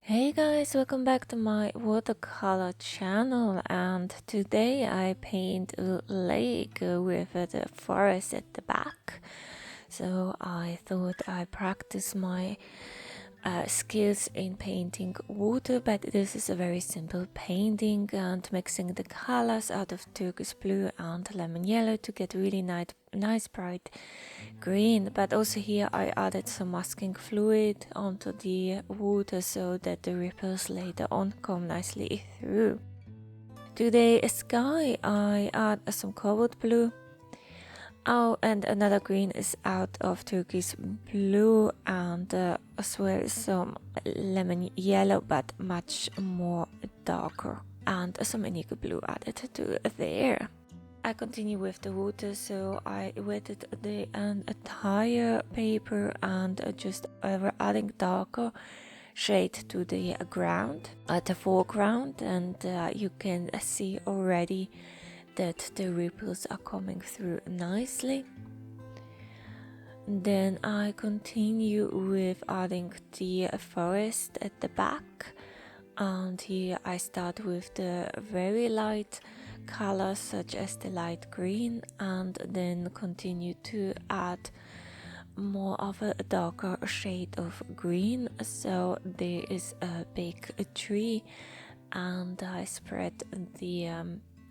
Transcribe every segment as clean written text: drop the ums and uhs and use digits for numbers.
Hey guys, welcome back to my watercolor channel, and today I paint a lake with the forest at the back. So I thought I practice my skills in painting water, but this is a very simple painting and mixing the colors out of turquoise blue and lemon yellow to get really nice bright green. But also here I added some masking fluid onto the water so that the ripples later on come nicely through. To the sky I add some cobalt blue. Oh, and another green is out of turquoise blue, and as well some lemon yellow, but much more darker, and some indigo blue added to there. I continue with the water, so I wetted the entire paper and just adding darker shade to the ground at the foreground, and you can see already that the ripples are coming through nicely. Then I continue with adding the forest at the back, and here I start with the very light colors such as the light green, and then continue to add more of a darker shade of green. So there is a big tree, and I spread the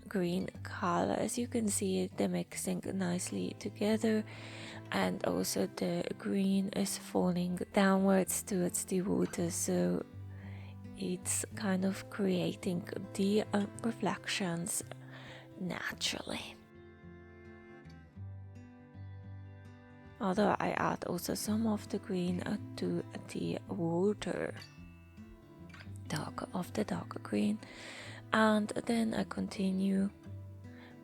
green color. As you can see, they're mixing nicely together, and also the green is falling downwards towards the water, so it's kind of creating the reflections naturally. Although I add also some of the green to the water, darker green, and then I continue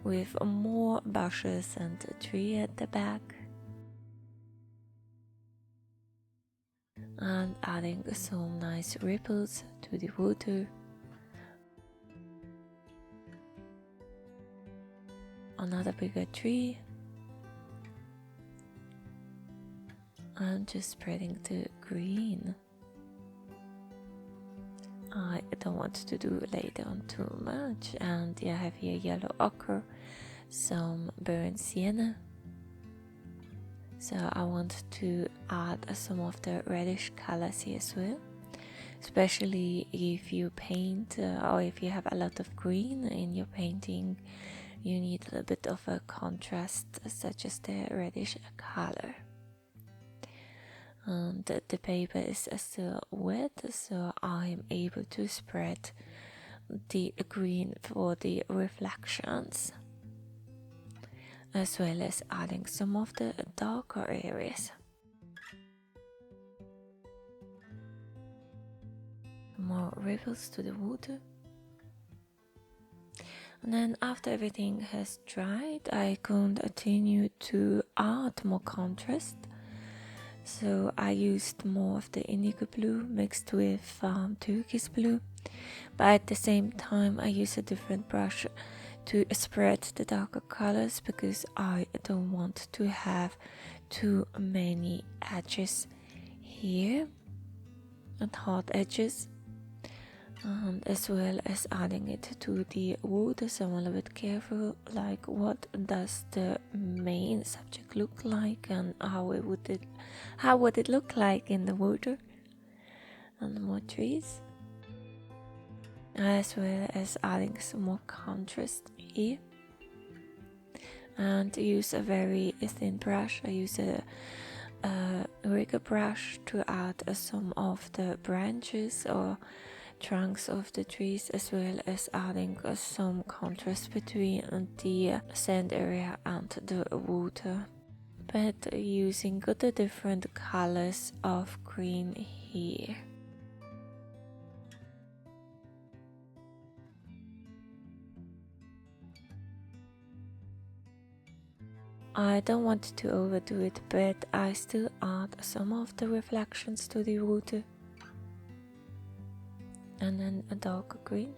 with more bushes and a tree at the back, and adding some nice ripples to the water. Another bigger tree, and just spreading the green. I don't want to do later on too much, and I have here yellow ochre, some burnt sienna. So I want to add some of the reddish colors here as well, especially if you paint or if you have a lot of green in your painting. You need a little bit of a contrast, such as the reddish color. And the paper is still wet, so I'm able to spread the green for the reflections, as well as adding some of the darker areas. More ripples to the water. And then after everything has dried, I continue to add more contrast. So I used more of the indigo blue mixed with turquoise blue, but at the same time I use a different brush to spread the darker colors, because I don't want to have too many edges here and hard edges, and as well as adding it to the water. So I'm a little bit careful, like what does the main subject look like, and how would it look like in the water. And more trees, as well as adding some more contrast here. And to use a very thin brush, I use a rigger brush to add some of the branches or trunks of the trees, as well as adding some contrast between the sand area and the water, but using the different colors of green here. I don't want to overdo it, but I still add some of the reflections to the water, and then a darker green.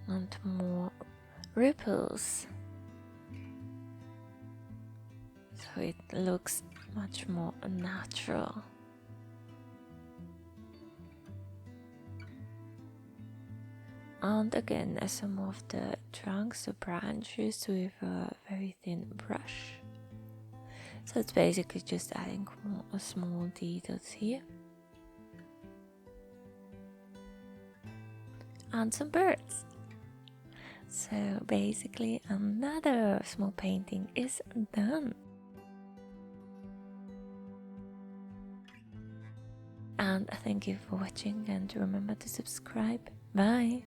And more ripples, so it looks much more natural. And again, some of the trunks or branches with a very thin brush. So it's basically just adding more small details here. And some birds. So basically another small painting is done. And thank you for watching, and remember to subscribe. Bye!